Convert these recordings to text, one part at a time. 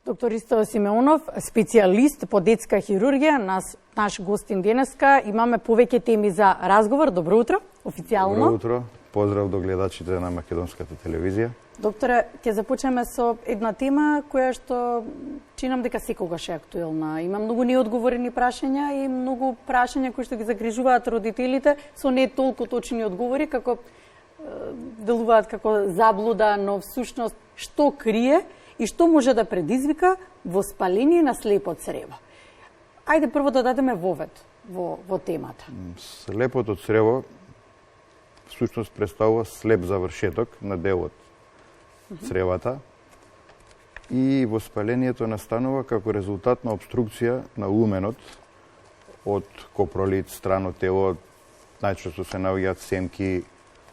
Доктор Ристо Симеонов, специјалист по детска хирургија, наш гостин денеска. Имаме повеќе теми за разговор. Добро утро, официјално. Добро утро, поздрав до гледачите на Македонската телевизија. Докторе, ќе започнеме со една тема која што чинам дека секогаш е актуелна. Има многу неодговорени прашања и многу прашања кои што ги загрижуваат родителите со не толку точни одговори, како делуваат како заблуда, но всушност што крие и што може да предизвика воспаление на слепо црево. Ајде прво да дадеме вовед во темата. Слепото црево всушност представува слеп завршеток на делот цревата и воспалението настанува како резултат на обструкција на луменот од копролит, страно тело, најчесто се наоѓаат семки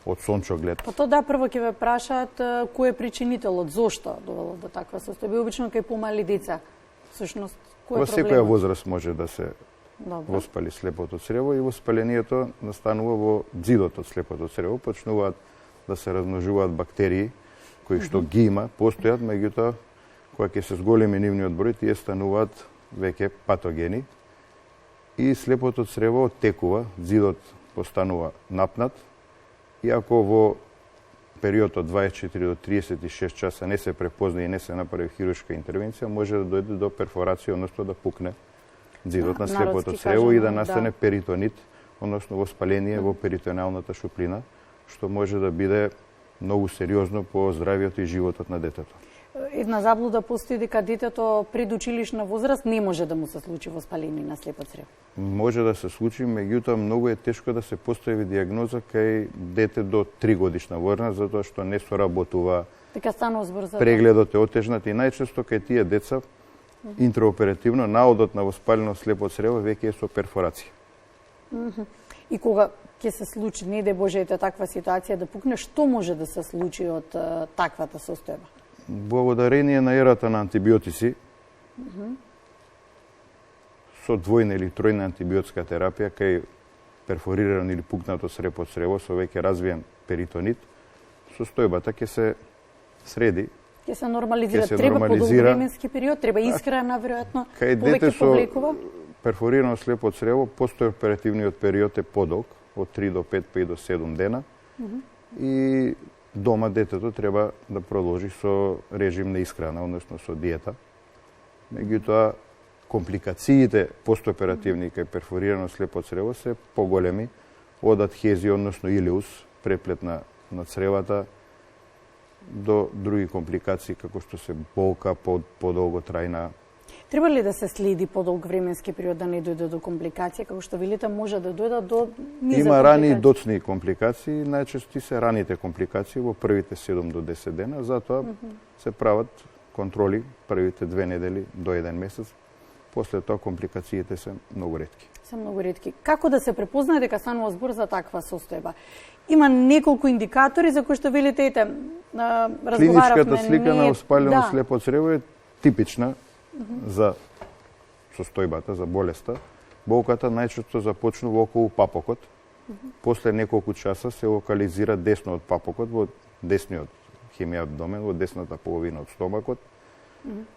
од сончоглед. Па то да, прво ќе ве прашаат кој е причинителот, зошто довело до таква состојба, обично кај помали деца. Всушност, кој е проблемот? Во секоја возраст може да се воспали слепото црево и воспалението настанува во ѕидот од слепото црево, почнуваат да се размножуваат бактерии кои што ги има, постојат, меѓутоа кога ќе се зголеми нивниот број, тие стануваат веќе патогени и слепото црево оттекува, ѕидот постанува напнат. И ако во период од 24 до 36 часа не се препозна и не се направи хируршка интервенција, може да дојде до перфорација, односно да пукне ѕидот на слепото црево и да настане перитонит, односно воспаление во перитоналната шуплина, што може да биде многу сериозно по здравието и животот на детето. Една заблуда постои дека детето пред училишна возраст не може да му се случи воспаление на слепо црево. Може да се случи, меѓутоа многу е тешко да се постави диагноза кај дете до 3 годишна возраст, затоа што не соработува. Дека станува збор за прегледот е отежнат и најчесто кај тие деца интраоперативно наодот на воспалено слепо црево веќе е со перфорација. И кога ќе се случи, не дај Боже, таква ситуација да пукне, што може да се случи од таквата состојба? Благодарение на ерата на антибиотици, со двојна или тројна антибиотска терапија кај перфорирано или пукнато слепо црево со веќе развиен перитонит, состојбата ќе се среди. Ќе се нормализира. Треба подолг временски период, треба исхрана, веројатно, повеќе повлекува? Перфорирано слепо црево, постојоперативниот период е подолг, од 3 до 5, па и до 7 дена. И дома детето треба да продолжи со режим на исхрана, односно со диета. Меѓутоа, компликациите постооперативни кај перфорирано слепо црево се поголеми од адхезија, односно илеус, преплет на цревата, до други компликации како што се болка, подолготрајна. Треба ли да се следи подолг временски период да не дојде до компликација, како што велите, може да дојдат до низа Има рани и доцни компликации, најчесто се раните компликации во првите 7 до 10 дена, затоа се прават контроли првите 2 недели до 1 месец. После тоа компликациите се многу ретки. Се многу ретки. Како да се препознае дека станува збор за таква состојба? Има неколку индикатори за кои што велите, разговаравме. Клиничката слика на воспалено слепо црево е типична за состојбата, за болеста. Болката најчесто започнува околу папокот. После неколку часа се локализира десно од папокот, во десниот хемиабдомен, во десната половина од стомакот.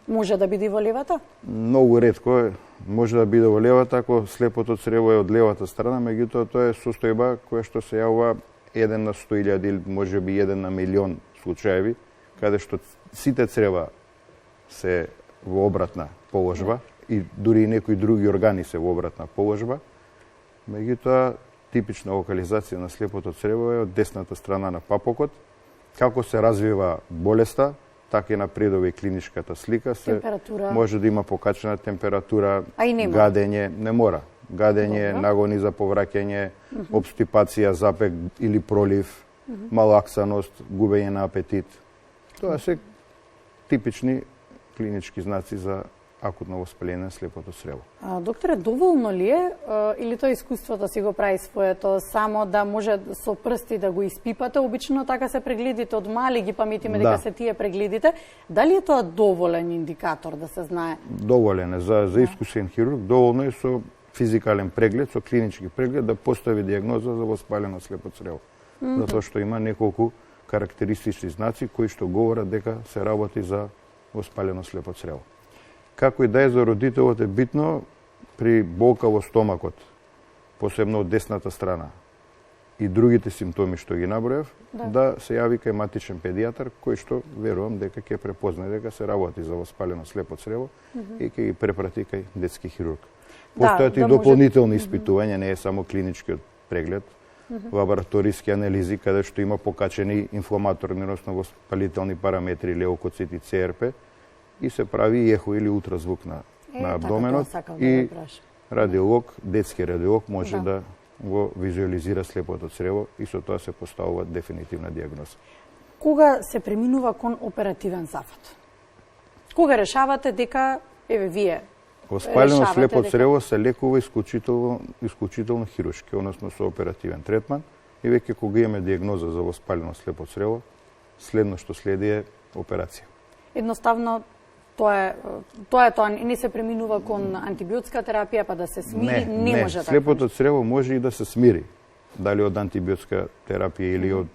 Може да биде во левата? Многу ретко може да биде во левата, ако слепото црево е од левата страна, меѓутоа тоа е состојба која што се јавува 1 на 100.000 или може би 1 на милион случаеви, каде што сите црева се во обратна положба и дури и некои други органи се во обратна положба. Меѓутоа, типична локализација на слепото црево е од десната страна на папокот. Како се развива болеста, така и напредува и клиничката слика, може да има покачена температура, гадење, не мора. Гадење, нагони за повраќање, обстипација, запек или пролив, малаксаност, губење на апетит. Тоа се типични клинички знаци за акутно воспаление на слепото црево. Докторе, доволно ли е, или тоа искуството си го прави своето, само да може со прсти да го испипате? Обично така се прегледите од мали, ги паметиме дека се тие прегледите. Дали е тоа доволен индикатор да се знае? Доволен е. За искусен хирург доволно е со физикален преглед, со клинички преглед да постави диагноза за воспалено слепо црево. Затоа што има неколку карактеристични знаци кои што говорат дека се работи за воспалено слепо црево. Како и да е, за родителот е битно при болка во стомакот, посебно од десната страна, и другите симптоми што ги набројав, да се јави кај матичен педијатар, кој што верувам дека ќе препознае дека се работи за воспалено слепо црево и ќе ги препрати кај детски хирург. Постојат и дополнителни испитувања, не е само клиничкиот преглед, лабораториски анализи каде што има покачени инфламаторни, односно воспалителни параметри, леукоцити, ЦРП, и се прави и ехо или ултразвук на абдоменот и радиолог, детски радиолог може да го визуализира слепото црево и со тоа се поставува дефинитивна дијагноза. Кога се преминува кон оперативен зафат? Кога решавате дека вие воспалено слепо црево се лекува исклучително хируршки, односно со оперативен третман, и веќе кога имаме дијагноза за воспалено слепо црево, следно што следи е операција. Едноставно тоа не се преминува кон антибиотска терапија па да се смири, не може така. Слепото црево може и да се смири, дали од антибиотска терапија или од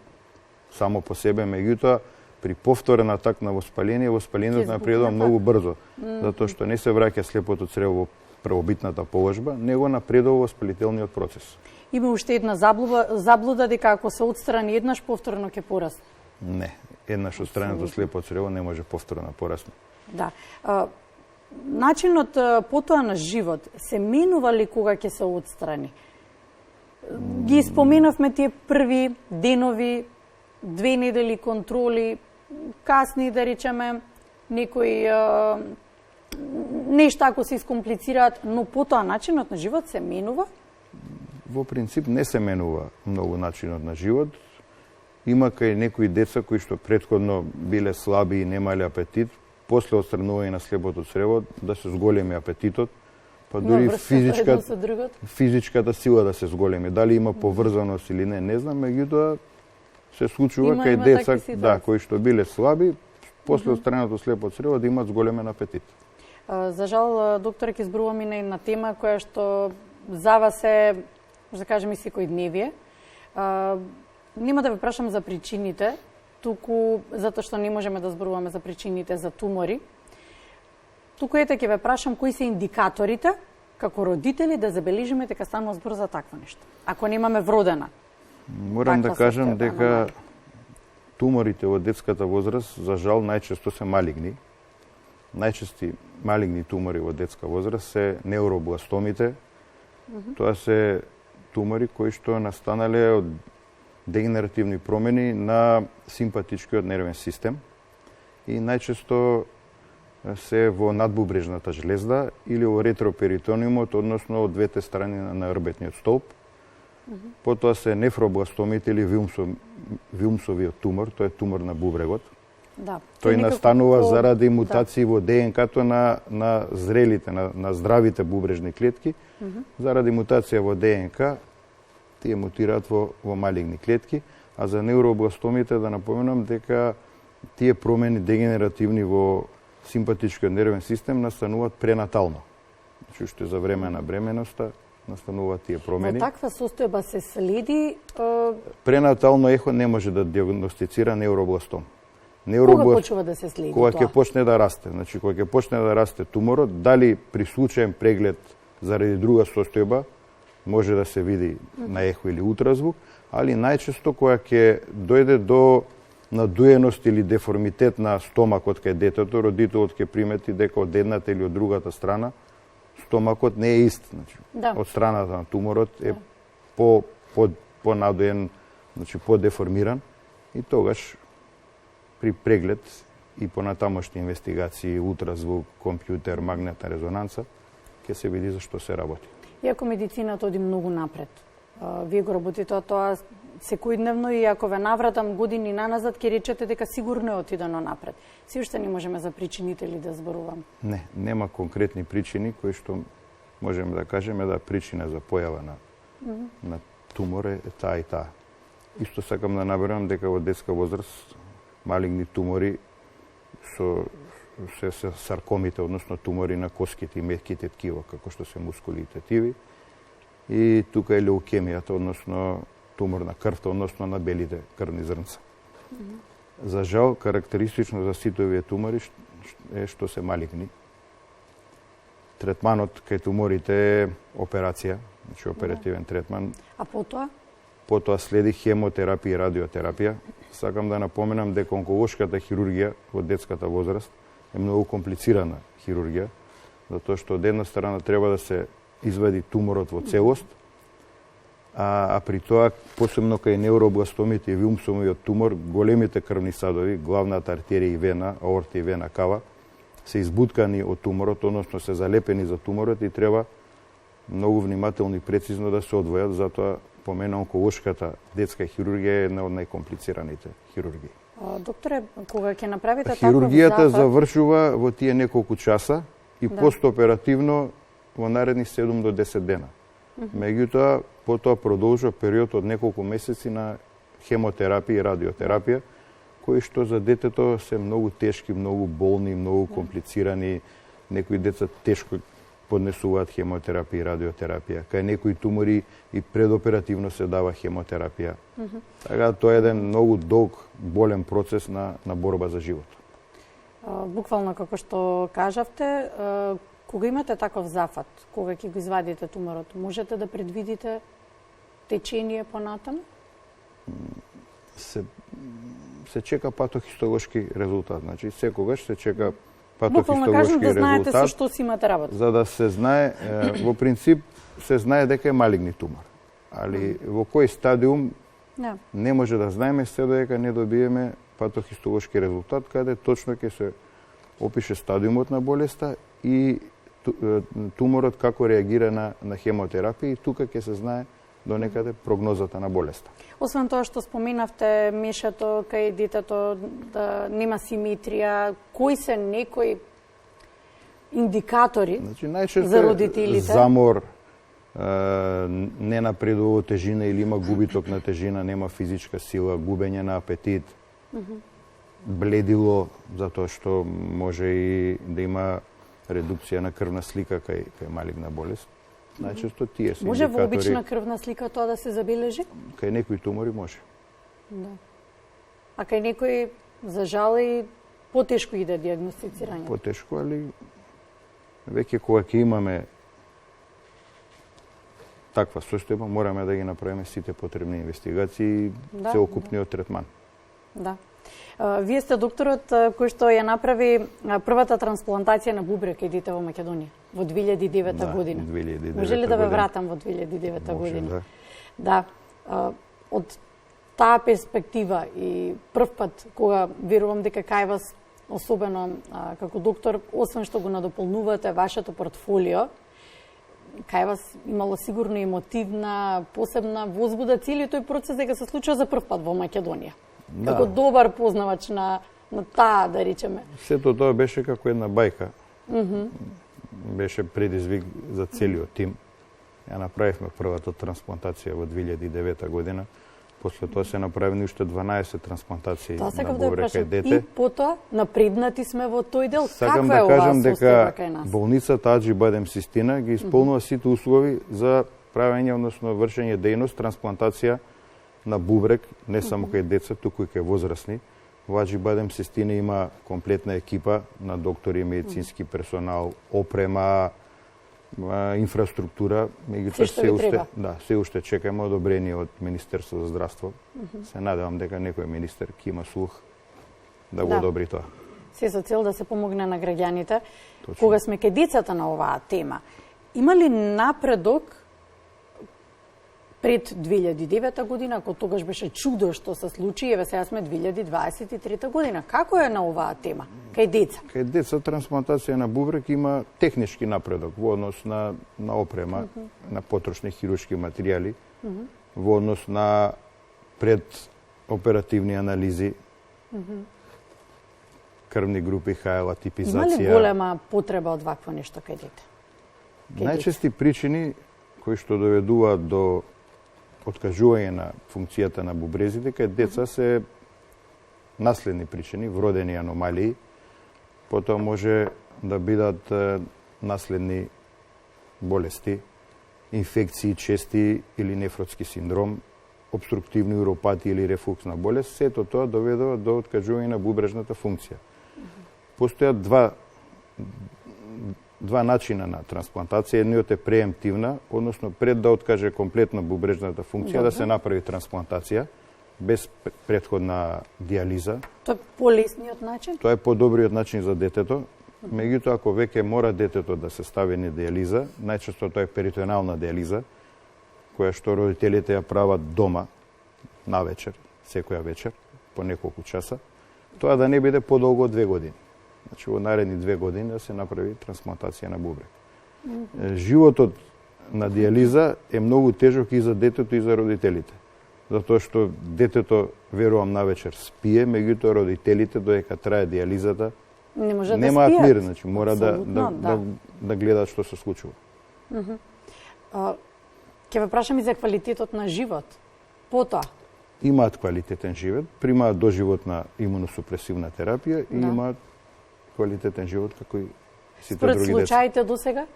само по себе, меѓутоа при повторен атак на воспалението напредува многу брзо, затоа што не се враќа слепото црево во првобитната положба, него напредува воспалителниот процес. Има уште една заблуда дека ако се отстрани еднаш, повторно ќе порасне. Не, еднаш отстрането слепо црево не може повторно порасне. Да. Начинот потоа на живот се менува ли кога ќе се отстрани? Ги споменавме тие први денови, 2 недели контроли, касни, да речеме, некои нешта ако се искомплицираат, но потоа начинот на живот се менува? Во принцип не се менува многу начинот на живот. Има кај некои деца кои што претходно биле слаби и немале апетит, после отстранување на слепото црево да се зголеми апетитот, па дури физичката сила да се зголеми. Дали има поврзаност или не знам, меѓутоа се случува кај деца кои што биле слаби, после отстраненото слепо црево да имат зголемен апетит. За жал, докторе, ќе зборуваме на една тема која што за вас е, може да кажеме, секојдневие. Нема да ве прашам за причините, туку затоа што не можеме да зборуваме за причините за тумори. Туку ќе ве прашам кои се индикаторите како родители да забележиме дека станува збор за такво нешто. Ако немаме вродена. Морам да кажам дека туморите во детската возраст за жал најчесто се малигни. Најчести малигни тумори во детска возраст се неуробластомите. Тоа се тумори кои што настанале од дегенеративни промени на симпатичкиот нервен систем и најчесто се во надбубрежната жлезда или во ретроперитониумот, односно од двете страни на рбетниот столб. Потоа се нефробластомите или вилмсовиот тумор, тоа е тумор на бубрегот. Да, тој настанува заради мутации во ДНК-то на зрелите, на здравите бубрежни клетки. Заради мутација во ДНК, тие мутираат во малигни клетки, а за неуробластомите да напоменам дека тие промени дегенеративни во симпатичкиот нервен систем настануваат пренатално. Значи, уште за време на бременоста настануваат тие промени. Во таква состојба се следи... Пренатално ехо не може да диагностицира неуробластом. Кога почува да се следи кога тоа? Кога ќе почне да расте. Значи, кога ќе почне да расте туморот, дали при случаен преглед заради друга состојба, може да се види на ехо или ултразвук, али најчесто кога ќе дојде до надуеност или деформитет на стомакот кај детето, родителот ќе примети дека од едната или од другата страна стомакот не е ист. Значи, од страната на туморот е по-надуен, значи по-деформиран и тогаш при преглед и понатамошни инвестигации, ултразвук, компјутер, магнетна резонанца, ќе се види за што се работи. Иако медицината оди многу напред, вие го работите тоа секојдневно и ако ве навратам години наназад, ќе речете дека сигурно е отидено напред. Си уште не можеме за причините ли да зборувам? Не, нема конкретни причини кои што можеме да кажеме да причина за појава на тумор е таа и таа. Исто сакам да наберам дека во детска возраст малигни тумори се саркомите, односно тумори на коските и метките ткива, како што се мускули и тетиви. И тука е леукемијата, односно тумор на крвта, односно на белите крвни зрнца. За жал, карактеристично за сите овие тумори е што се малигни Третманот кај туморите е операција, значи оперативен третман. А потоа? Потоа следи хемотерапија и радиотерапија. Сакам да напоменам дека онколошката хирургија во детската возраст е многу комплицирана хирургија, затоа што од една страна треба да се извади туморот во целост, а при тоа, посебно кај неуробластомите и вилмсовиот тумор, големите крвни садови, главната артерија и вена, аорта и вена кава, се избуткани од туморот, односно се залепени за туморот и треба многу внимателно и прецизно да се одвојат, затоа по мене онколошката детска хирургија е една од најкомплицираните хирургии. Докторе, кога ќе направите таков хирургијата завршува во тие неколку часа и постоперативно во наредни 7 до 10 дена. Меѓутоа, потоа продолжува период од неколку месеци на хемотерапија и радиотерапија, кои што за детето се многу тешки, многу болни, многу комплицирани. Некои деца тешко поднесуваат хемотерапија и радиотерапија. Кај некои тумори и предоперативно се дава хемотерапија. Така тоа е еден многу долг, болен процес на борба за живот. Буквално како што кажавте, кога имате таков зафат, кога ќе го извадите туморот, можете да предвидите течение понатаму? Се чека патохистолошки резултат. Значи, секогаш се чека буквално кажам да знаете со што си имате работа. За да се знае, во принцип, се знае дека е малигни тумор. Али во кој стадиум не може да знаеме се додека не добиеме патохистолошки резултат, каде точно ќе се опише стадиумот на болеста и туморот како реагира на хемотерапија и тука ќе се знае до некаде прогнозата на болеста. Освен тоа што споменавте мишето кај детето да нема симетрија, кои се некои индикатори за родителите? Замор, не напредува тежина или има губиток на тежина, нема физичка сила, губење на апетит, бледило, затоа што може и да има редукција на крвна слика кај малигна болест. Најчесто тие се може индикатори. Може во обична крвна слика тоа да се забележи? Кај некои тумори може. Да. А кај некои, за жал, и потешко иде диагностицирање? Потешко, али веќе кога ќе имаме таква состојба, мораме да ги направиме сите потребни инвестигации и целокупниот третман. Да. Вие сте докторот кој што ја направи првата трансплантација на бубрек кај дете во Македонија во 2009 година. 2009 може ли да ве вратам во 2009 година? Да. Од таа перспектива и прв пат кога верувам дека кај вас, особено како доктор, освен што го надополнувате вашето портфолио, кај вас имало сигурно емотивна, посебна возбуда целиот тој процес дека се случува за прв пат во Македонија. Да. Како добар познавач на таа, да речеме. Сето тоа беше како една бајка. Беше предизвик за целиот тим. Ја направивме првата трансплантација во 2009 година. После тоа се направени уште 12 трансплантации на бубрек кај дете. И потоа напреднати сме во тој дел. Сакам да кажам дека болницата Аџи Бадем Систина ги исполнува сите услови за правење, односно вршење дејност трансплантација на бубрек, не само кај деца, туку и кај возрастни. Во Аџи Бадем Систина има комплетна екипа на доктори, медицински персонал, опрема, инфраструктура, меѓутоа се уште чекаме одобрение од Министерството за здравство. Се надевам дека некој министер ќе има слух да го одобри тоа. Се со цел да се помогне на граѓаните. Кога сме кај децата на оваа тема, има ли напредок пред 2009 година, ако тогаш беше чудо што се случи, еве сега сме 2023 година. Како е на оваа тема кај деца? Кај деца трансплантација на бубрек има технички напредок во однос на опрема, на потрошни хируршки материјали, во однос на предоперативни анализи, крвни групи, ХЛА, типизација. Има ли голема потреба од вакво нешто кај дете? Најчести причини кои што доведуваат до откажување на функцијата на бубрезите кај деца се наследни причини, вродени аномалии, потоа може да бидат наследни болести, инфекции чести или нефротски синдром, обструктивни уропатии или рефлуксна болест, сето тоа доведува до откажување на бубрежната функција. Постојат два начина на трансплантација. Едниот е преемптивна, односно пред да откаже комплетно бубрежната функција, да се направи трансплантација без претходна диализа. Тоа е полесниот начин? Тоа е подобриот начин за детето. Меѓутоа, ако веќе мора детето да се стави на диализа, најчесто тоа е перитоенална диализа, која што родителите ја прават дома, навечер, секоја вечер, по неколку часа, тоа да не биде подолго од 2 години. Значи, во наредни 2 години да се направи трансплантација на бубрек. Животот на диализа е многу тежок и за детето и за родителите. Затоа што детето, верувам, навечер спие, меѓутоа родителите, додека трае диализата, не може немаат да спијат. мир, значи мора да гледаат што се случува. Ќе ве прашам и за квалитетот на живот. Потоа? Имаат квалитетен живот, примаат доживотна имуносупресивна терапија и имаат квалитетен живот како и сите Според други деца. случаите досега?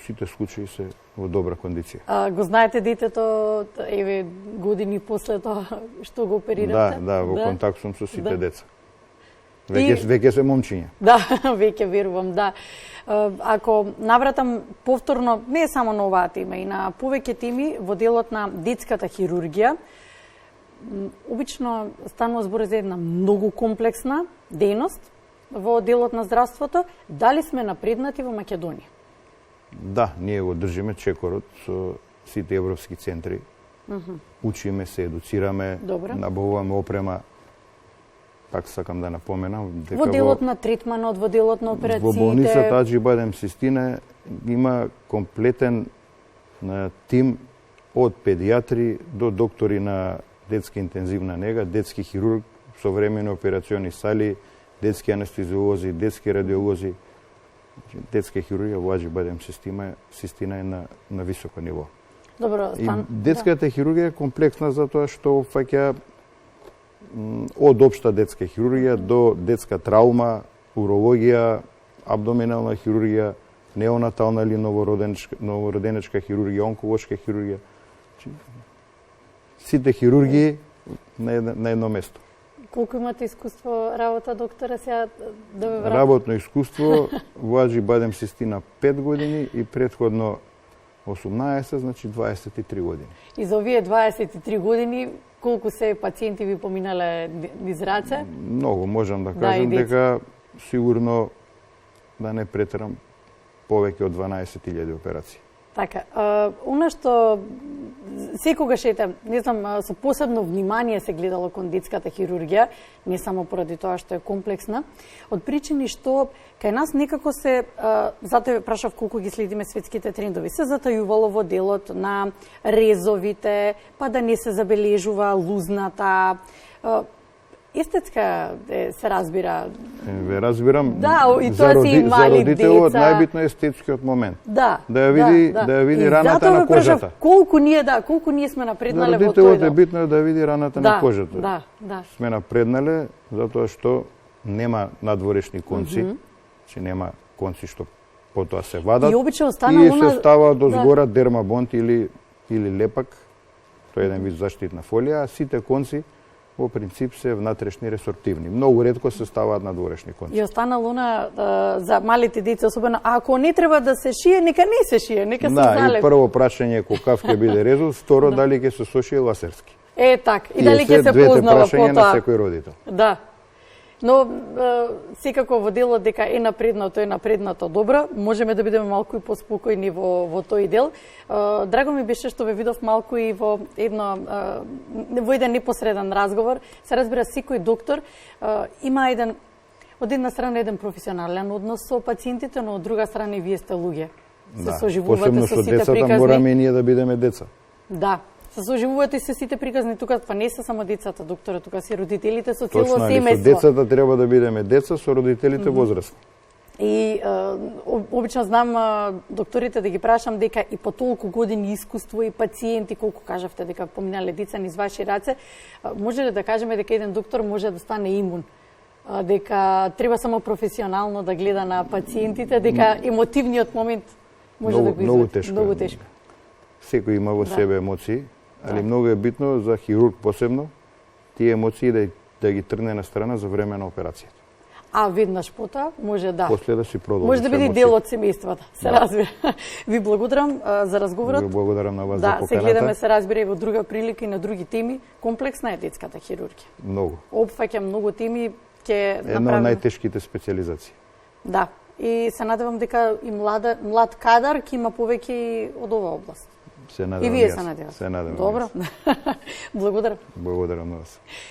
Сите случаи се во добра кондиција. Го знаете детето, еве, години после тоа што го оперирате? Да, во контакт сум со сите деца. Веќе се момчиња. Да, веќе верувам, да. Ако навратам повторно, не само на оваа тема, и на повеќе теми во делот на детската хирургија, обично станува збор за една многу комплексна дејност во делот на здравството. Дали сме напреднати во Македонија? Да, ние го држиме чекорот со сите европски центри. Учиме се, едуцираме, набавуваме опрема. Пак сакам да напоменам дека во делот на третманот, во делот на операциите. Во болницата Аџи Бадем Систина има комплетен тим од педијатри до доктори на детска интензивна нега, детски хирург, современи операциони сали, детски анестезиолози, детски радиолози. Детска хирургија во Аџи Бадем Систина е на високо ниво. Добро, детската хирургија е комплексна затоа што фаќа од општа детска хирургија до детска траума, урологија, абдоминална хирургија, неонатална или новороденечка хирургија, онколошка хирургија. Сите хирургии на едно место. Колку имате искуство работа, доктора, сега да ве вратам? Работно искуство во Аџи Бадем Систина 5 години и претходно 18, значи 23 години. И за овие 23 години колку се пациенти ви поминале низ раце? Многу, можам да кажам дека сигурно да не претерам повеќе од 12.000 операции. Така, она што секогаш не знам, со посебно внимание се гледало кон детската хирургија, не само поради тоа што е комплексна, од причини што кај нас некако се, затоа прашав колку ги следиме светските трендови, се затајувало во делот на резовите, па да не се забележува лузната, естетска се разбира. Ве разбирам. Да, и тоа се и мали деца. За родителот најбитно е естетскиот момент. Да. Да ја види раната на кожата. Колку ние сме напреднале во тој дел. Родителот е битно да види раната на кожата. Да. Сме напреднале затоа што нема надворешни конци, че нема конци што потоа се вадат и обично и се става до згора дермабонд или лепак, тоа е еден вид заштитна фолија, а сите конци во принцип се внатрешни ресорптивни. Многу ретко се ставаат надворешни конци. И останало за малите деца, особено ако не треба да се шие, нека не се шие, нека се залепи. Да, и прво прашање колкав ќе биде резот, второ дали ќе се сошие ласерски. Так, и дали ќе се познава потоа. И на секој родител. Да. Но секако во делот дека е напреднато добро, можеме да бидеме малку и поспокојни во тој дел. Драго ми беше што ве видов малку и во еден непосреден разговор. Се разбира, секој доктор има од една страна еден професионален однос со пациентите, но од друга страна и вие сте луѓе. Се соживувате со сите приказни. Децата мораме и ние да бидеме деца. Да. Се соживувате се сите приказни тука, па не се само децата, доктора, тука се родителите со цело семејство. Со децата треба да бидеме деца, со родителите возрастни. И обично знам докторите да ги прашам дека и по толку години искуство и пациенти, колку кажавте дека поминале деца низ ваши раце, може ли да кажеме дека еден доктор може да стане имун? Дека треба само професионално да гледа на пациентите, дека емотивниот момент може да го извади? Многу тешко. Секој има во себе емоции, али многу е битно за хирург посебно тие емоции да ги трне на страна за време на операцијата. А веднаш потоа може да. После да си продолжи. Може да биде дел од семејството, се разбира. Ви благодарам за разговорот. Ви благодарам на вас за Да, поканата. се гледаме, се разбира и во друга прилика и на други теми. Комплексна е детската хирургија. Многу. Опфаќа многу теми, ќе Една од направиме. најтешките специализации. Да. И се надевам дека и млад кадар ќе има повеќе и од оваа област. Се надевам. И вие јас. се надевате. Се надевам. Добро. јас. Благодарам. Благодарам на вас.